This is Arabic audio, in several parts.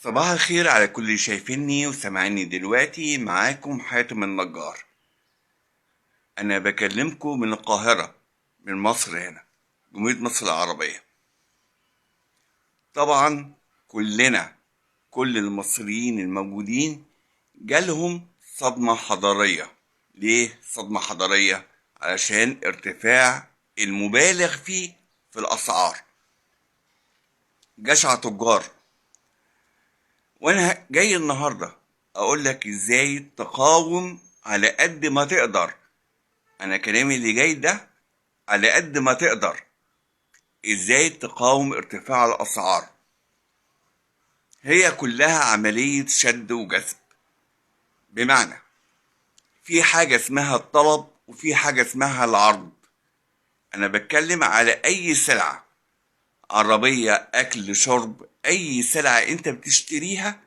صباح الخير على كل اللي شايفيني وسامعيني دلوقتي. معاكم حاتم النجار. انا بكلمكم من القاهرة، من مصر هنا، جمهورية مصر العربية. طبعا كل المصريين الموجودين جالهم صدمة حضارية. ليه صدمة حضارية؟ علشان ارتفاع المبالغ فيه في الأسعار. جشع تجار. وانا جاي النهاردة اقول لك ازاي تقاوم على قد ما تقدر. انا كلامي اللي جاي ده على قد ما تقدر، ازاي تقاوم ارتفاع الاسعار. هي كلها عملية شد وجذب. بمعنى في حاجة اسمها الطلب وفي حاجة اسمها العرض. انا بتكلم على اي سلعة، عربية، اكل، شرب، اي سلعة انت بتشتريها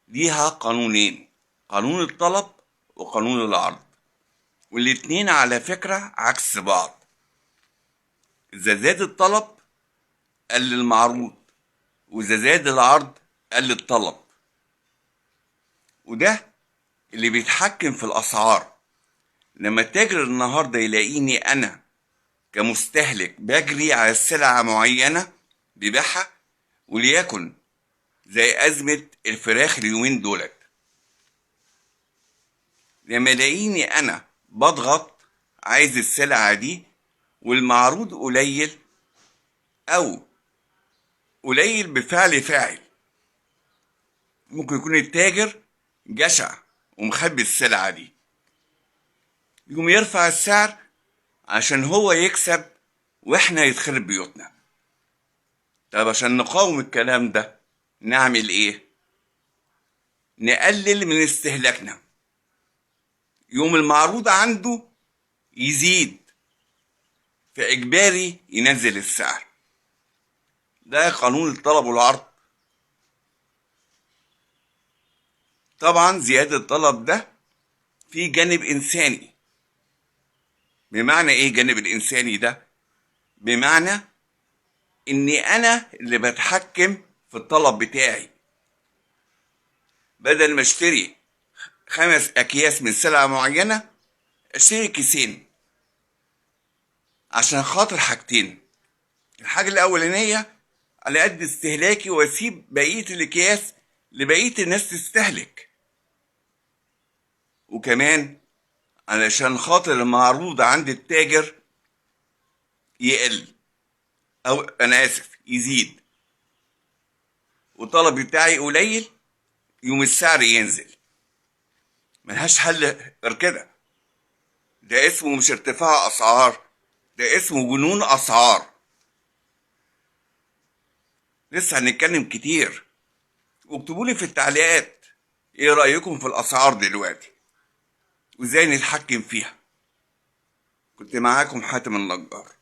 ليها قانونين: قانون الطلب وقانون العرض، والاتنين على فكرة عكس بعض. إذا زاد الطلب قل المعروض، وإذا زاد العرض قل الطلب. وده اللي بيتحكم في الأسعار. لما التاجر النهاردة يلاقيني أنا كمستهلك بجري على سلعة معينة بيبيعها، وليكن زي أزمة الفراخ اليومين دولت، لما يلاقيني أنا بضغط عايز السلعة دي والمعروض قليل أو قليل بفعل فاعل، ممكن يكون التاجر جشع ومخبي السلعة دي، يقوم يرفع السعر عشان هو يكسب واحنا يتخرب بيوتنا. طب عشان نقاوم الكلام ده نعمل ايه؟ نقلل من استهلاكنا. يوم المعروض عنده يزيد، فإجباري ينزل السعر. ده قانون الطلب والعرض. طبعا زيادة الطلب ده في جانب إنساني. بمعنى ايه جانب الإنساني ده؟ بمعنى اني انا اللي بتحكم في الطلب بتاعي. بدل ما اشتري 5 اكياس من سلعة معينة، اشتري كيسين عشان خاطر حاجتين: الحاجة الاولانية على قد استهلاكي واسيب بقية الاكياس لبقية الناس تستهلك، وكمان علشان خاطر المعروض عند التاجر يقل، او انا اسف يزيد، والطلب بتاعي قليل، يوم السعر ينزل. ملهاش حل غير كده. ده اسمه مش ارتفاع اسعار، ده اسمه جنون اسعار. لسه هنتكلم كتير. واكتبوا لي في التعليقات ايه رأيكم في الاسعار دلوقتي وازاي نتحكم فيها. كنت معاكم حاتم النجار.